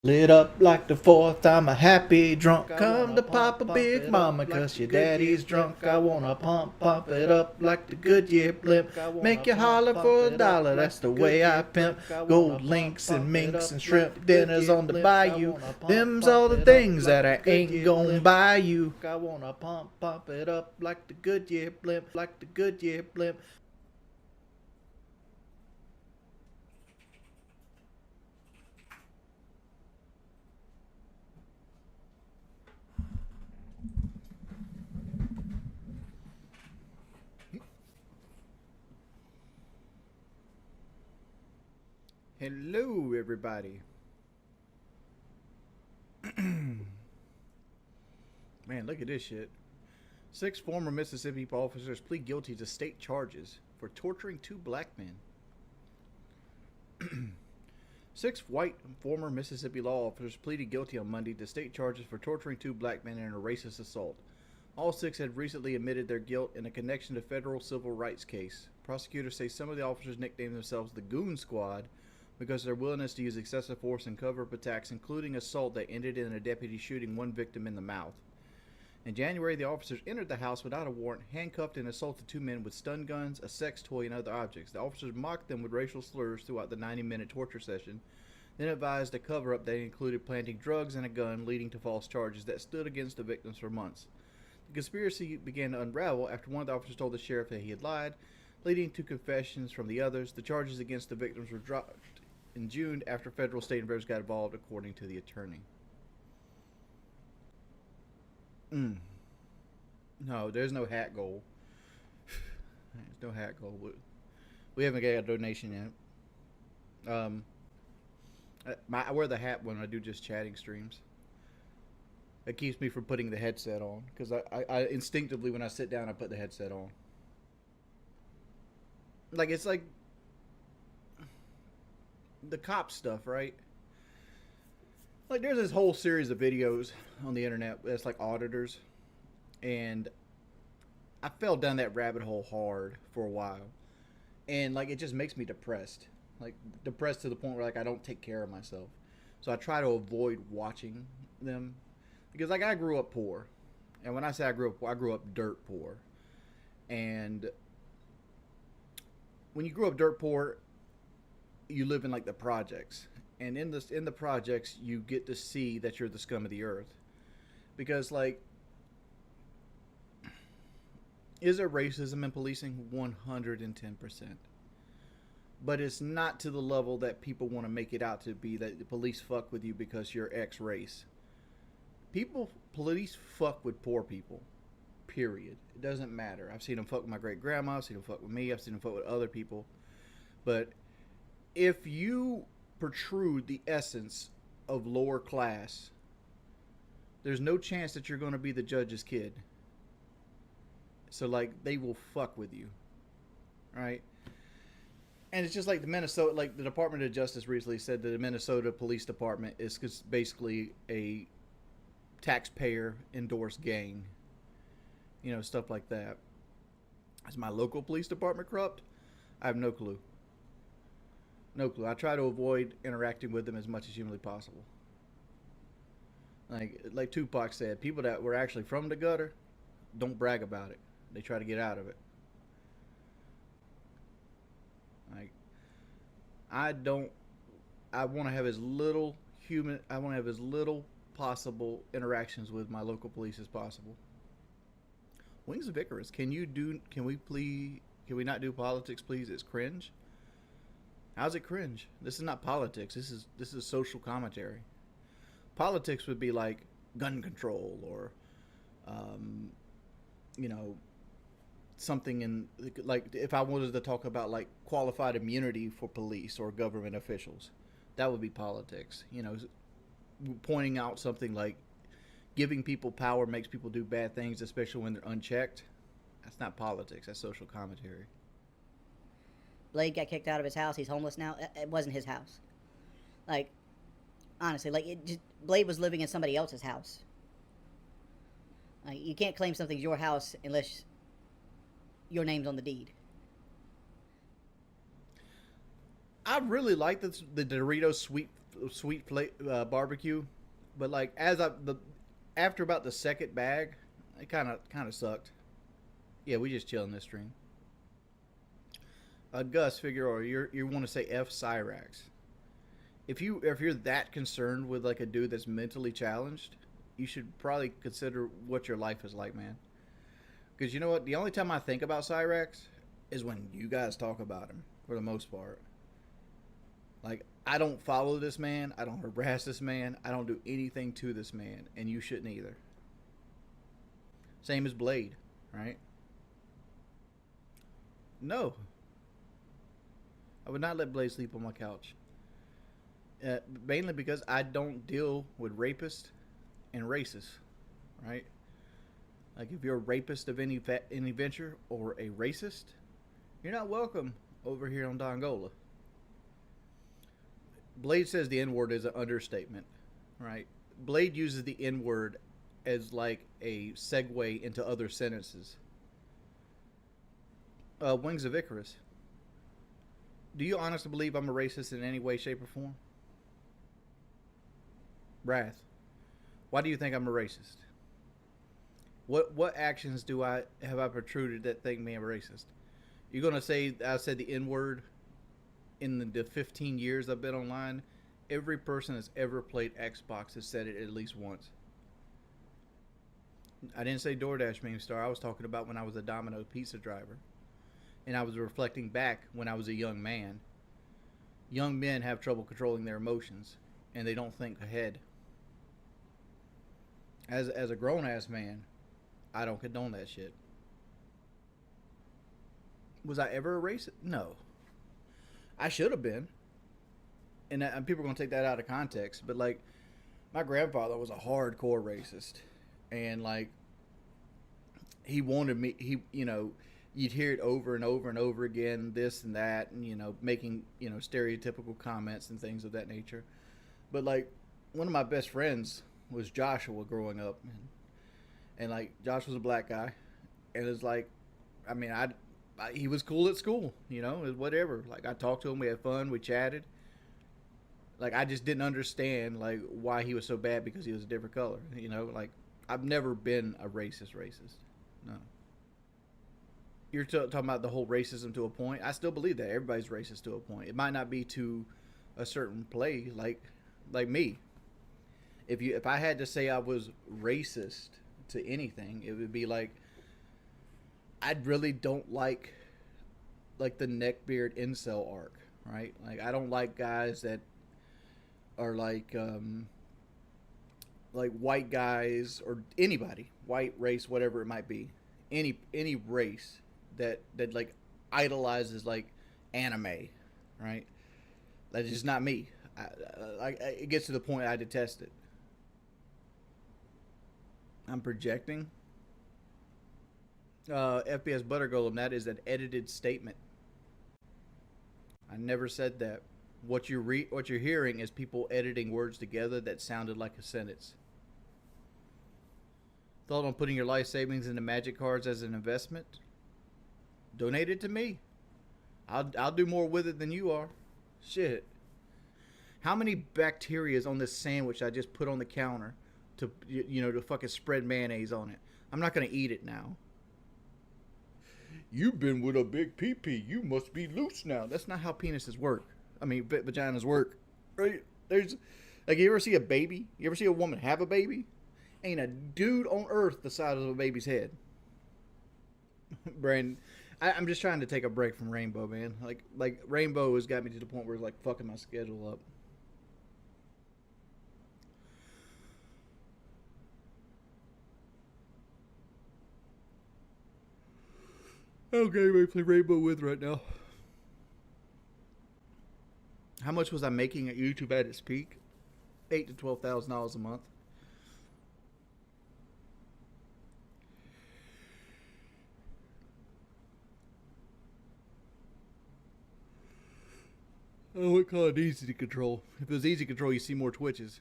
Lit up like the 4th, I'm a happy drunk. Come to Papa Big Mama, cause your daddy's drunk. I wanna pump it up like the Goodyear blimp. Make you holler for $1, that's the way I pimp. Gold links and minks and shrimp dinners on the bayou. Them's all the things that I ain't gonna buy you. I wanna pump it up like the Goodyear blimp, like the Goodyear blimp. Hello, everybody. Man, look at this shit. 6 former Mississippi officers plead guilty to state charges for torturing 2 black men. 6 white former Mississippi law officers pleaded guilty on Monday to state charges for torturing 2 black men in a racist assault. All 6 had recently admitted their guilt in a connection to federal civil rights case. Prosecutors say some of the officers nicknamed themselves the Goon Squad because of their willingness to use excessive force and cover-up attacks, including assault that ended in a deputy shooting one victim in the mouth. In January, the officers entered the house without a warrant, handcuffed and assaulted 2 men with stun guns, a sex toy, and other objects. The officers mocked them with racial slurs throughout the 90-minute torture session, then advised a cover-up that included planting drugs and a gun, leading to false charges that stood against the victims for months. The conspiracy began to unravel after one of the officers told the sheriff that he had lied, leading to confessions from the others. The charges against the victims were dropped in June after federal, state, and got involved, according to the attorney. No, there's no hat goal. There's no hat goal. We haven't got a donation yet. I wear the hat when I do just chatting streams. It keeps me from putting the headset on, because I instinctively, when I sit down, I put the headset on. Like, it's like the cop stuff, right? Like, there's this whole series of videos on the internet that's like auditors, and I fell down that rabbit hole hard for a while, and like, it just makes me depressed, like depressed to the point where like I don't take care of myself, so I try to avoid watching them, because like I grew up poor, and when I say I grew up dirt poor, and when you grew up dirt poor, you live in like the projects, and in the projects you get to see that you're the scum of the earth, because like, is there racism in policing? 110%, but it's not to the level that people want to make it out to be, that the police fuck with you because you're X race. Police fuck with poor people, period. It doesn't matter. I've seen them fuck with my great grandma, I've seen them fuck with me, I've seen them fuck with other people, but if you protrude the essence of lower class, there's no chance that you're going to be the judge's kid. So like, they will fuck with you, right? And it's just like the Minnesota, like the Department of Justice recently said that the Minnesota Police Department is basically a taxpayer endorsed gang, stuff like that. Is my local police department corrupt? I have no clue. No clue. I try to avoid interacting with them as much as humanly possible. Like Tupac said, people that were actually from the gutter don't brag about it. They try to get out of it. Like, I want to have as little possible interactions with my local police as possible. Wings of Icarus, can we not do politics, please? It's cringe. How's it cringe? This is not politics. This is social commentary. Politics would be like gun control, or, something in, like, if I wanted to talk about like qualified immunity for police or government officials, that would be politics. Pointing out something like giving people power makes people do bad things, especially when they're unchecked. That's not politics. That's social commentary. Blade got kicked out of his house. He's homeless now. It wasn't his house. Like, honestly, like, Blade was living in somebody else's house. Like, you can't claim something's your house unless your name's on the deed. I really like the Doritos sweet sweet barbecue, but like after about the second bag, it kind of sucked. Yeah, we just chilling this stream. Gus Figueroa, you want to say F Cyrax? If you're that concerned with like a dude that's mentally challenged, you should probably consider what your life is like, man. Because you know what? The only time I think about Cyrax is when you guys talk about him, for the most part. Like, I don't follow this man. I don't harass this man. I don't do anything to this man. And you shouldn't either. Same as Blade, right? No. I would not let Blade sleep on my couch. Mainly because I don't deal with rapists and racists, right? Like, if you're a rapist of any venture or a racist, you're not welcome over here on Dongola. Blade says the N-word is an understatement, right? Blade uses the N-word as like a segue into other sentences. Wings of Icarus. Do you honestly believe I'm a racist in any way, shape, or form? Wrath. Why do you think I'm a racist? What actions have I protruded that think me a racist? You're gonna say I said the N-word in the 15 years I've been online? Every person that's ever played Xbox has said it at least once. I didn't say DoorDash meme star. I was talking about when I was a Domino pizza driver, and I was reflecting back when I was a young man. Young men have trouble controlling their emotions, and they don't think ahead. As a grown ass man, I don't condone that shit. Was I ever a racist? No. I should have been. And people are going to take that out of context. But, like, my grandfather was a hardcore racist. And, like, he wanted me, you'd hear it over and over and over again, this and that, and, making, stereotypical comments and things of that nature. But, like, one of my best friends was Joshua growing up. And like, Josh was a black guy. And it's like, I mean, he was cool at school, it was whatever. Like, I talked to him, we had fun, we chatted. Like, I just didn't understand, like, why he was so bad because he was a different color, Like, I've never been a racist. No. You're talking about the whole racism to a point. I still believe that everybody's racist to a point. It might not be to a certain play, like me. If I had to say I was racist to anything, it would be like, I really don't like the neckbeard incel arc, right? Like, I don't like guys that are like white guys or anybody, white race, whatever it might be, any race that like idolizes like anime, right? That's just not me. It gets to the point I detest it. I'm projecting. FPS Butter Golem, that is an edited statement. I never said that. What you're hearing is people editing words together that sounded like a sentence. Thought on putting your life savings into magic cards as an investment? Donate it to me. I'll do more with it than you are. Shit. How many bacterias on this sandwich I just put on the counter to fucking spread mayonnaise on it? I'm not gonna eat it now. You've been with a big pee-pee. You must be loose now. That's not how penises work. I mean, vaginas work. Right? There's, like, you ever see a baby? You ever see a woman have a baby? Ain't a dude on earth the size of a baby's head. Brandon, I'm just trying to take a break from Rainbow, man. Like Rainbow has got me to the point where it's like fucking my schedule up. Okay, we play Rainbow with right now. How much was I making at YouTube at its peak? $8,000 to $12,000 a month. I would call it easy to control. If it was easy to control, you see more Twitches.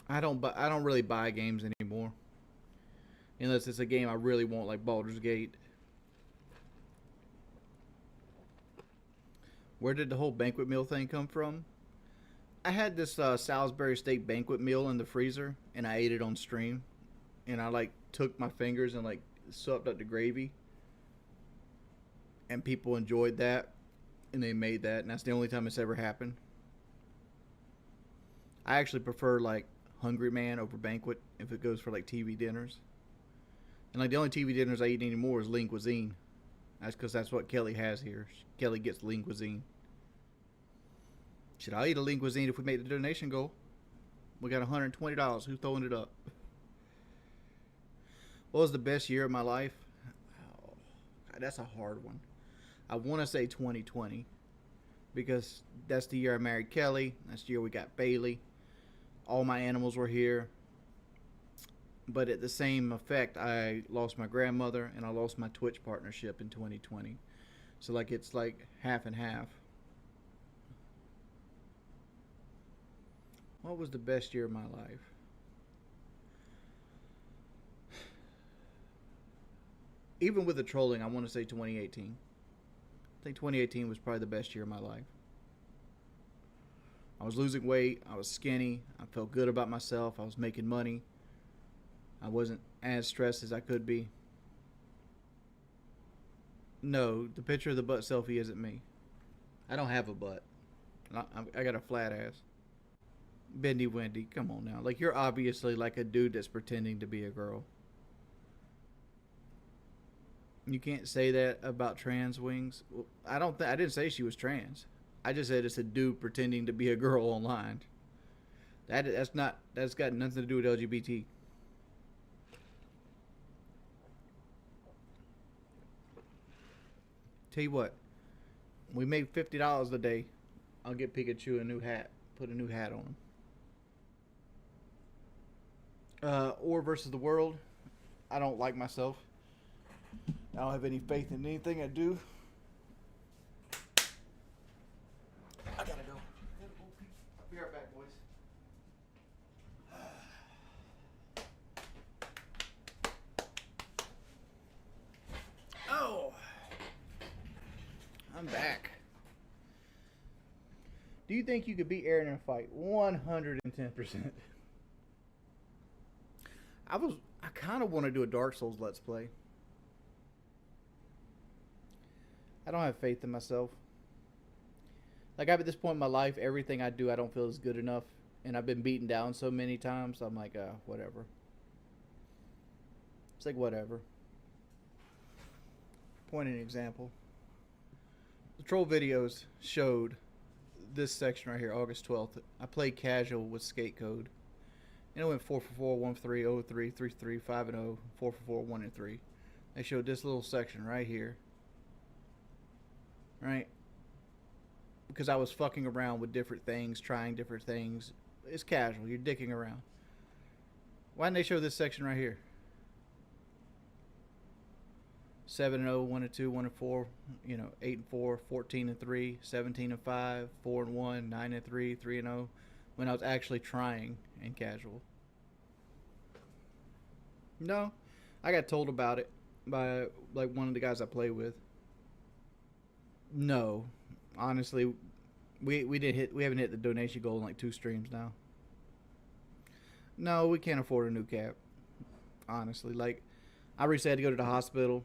I don't really buy games anymore, unless it's a game I really want, like Baldur's Gate. Where did the whole banquet meal thing come from? I had this Salisbury steak banquet meal in the freezer, and I ate it on stream. And I like took my fingers and like soaked up the gravy, and people enjoyed that, and they made that, and that's the only time it's ever happened. I actually prefer like Hungry Man over banquet if it goes for like TV dinners. And like the only TV dinners I eat anymore is lean cuisine. That's because that's what Kelly has here. Kelly gets lean cuisine. Should I eat a lean cuisine if we make the donation goal? We got $120. Who's throwing it up? What was the best year of my life? Oh, that's a hard one. I want to say 2020 because that's the year I married Kelly. That's the year we got Bailey. All my animals were here. But at the same effect, I lost my grandmother and I lost my Twitch partnership in 2020. So like it's like half and half. What was the best year of my life? Even with the trolling, I want to say 2018. I think 2018 was probably the best year of my life. I was losing weight. I was skinny. I felt good about myself. I was making money. I wasn't as stressed as I could be. No, the picture of the butt selfie isn't me. I don't have a butt. I got a flat ass. Bendy Wendy, come on now. Like, you're obviously like a dude that's pretending to be a girl. You can't say that about trans wings. I didn't say she was trans. I just said it's a dude pretending to be a girl online. That's got nothing to do with LGBT. Tell you what, we make $50 a day. I'll get Pikachu a new hat. Put a new hat on him. Or versus the world. I don't like myself. I don't have any faith in anything I do. I gotta go. I'll be right back, boys. Oh, I'm back. Do you think you could beat Aaron in a fight? 110%. I kind of want to do a Dark Souls Let's Play. I don't have faith in myself. Like, I'm at this point in my life, everything I do, I don't feel is good enough. And I've been beaten down so many times, I'm like, whatever. It's like, whatever. Point an example. The troll videos showed this section right here, August 12th. I played casual with skate code. And it went 4 for 4, 1 for 3, 0 3, 3 for 3, 5 and 0, 4 for 4, 1 and 3. They showed this little section right here. Right? Because I was fucking around with different things, trying different things. It's casual. You're dicking around. Why didn't they show this section right here? 7 and 0, 1 and 2, 1 and 4, 8 and 4, 14 and 3, 17 and 5, 4 and 1, 9 and 3, 3 and 0. When I was actually trying in casual. No, I got told about it by like one of the guys I play with. No, honestly, we haven't hit the donation goal in like 2 streams now. No, we can't afford a new cap. Honestly, like, I recently had to go to the hospital.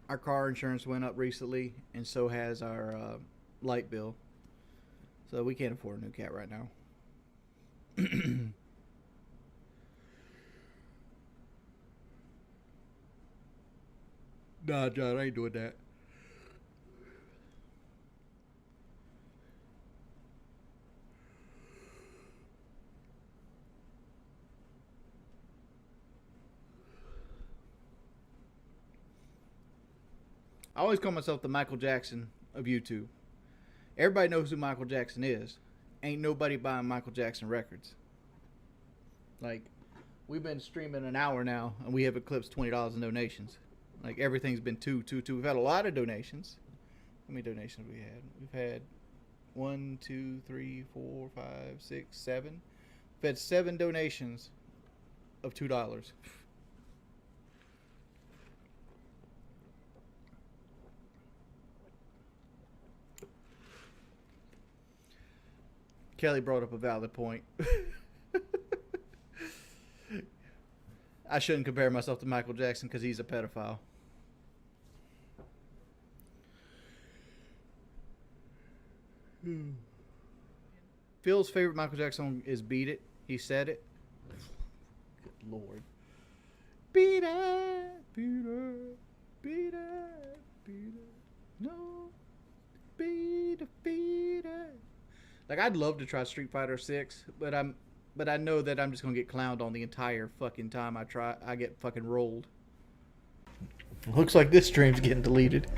Our car insurance went up recently, and so has our light bill. So we can't afford a new cat right now. Nah, John, I ain't doing that. I always call myself the Michael Jackson of YouTube. Everybody knows who Michael Jackson is. Ain't nobody buying Michael Jackson records. Like, we've been streaming an hour now, and we have eclipsed $20 in donations. Like, everything's been 2. We've had a lot of donations. How many donations have we had? We've had 1, 2, 3, 4, 5, 6, 7. We've had 7 donations of $2. Kelly brought up a valid point. I shouldn't compare myself to Michael Jackson because he's a pedophile. Phil's favorite Michael Jackson song is Beat It. He said it. Good Lord. Beat it, beat it, beat it, beat it. No. Beat it. Like, I'd love to try Street Fighter 6, but I know that I'm just gonna get clowned on the entire fucking time I get fucking rolled. Looks like this stream's getting deleted.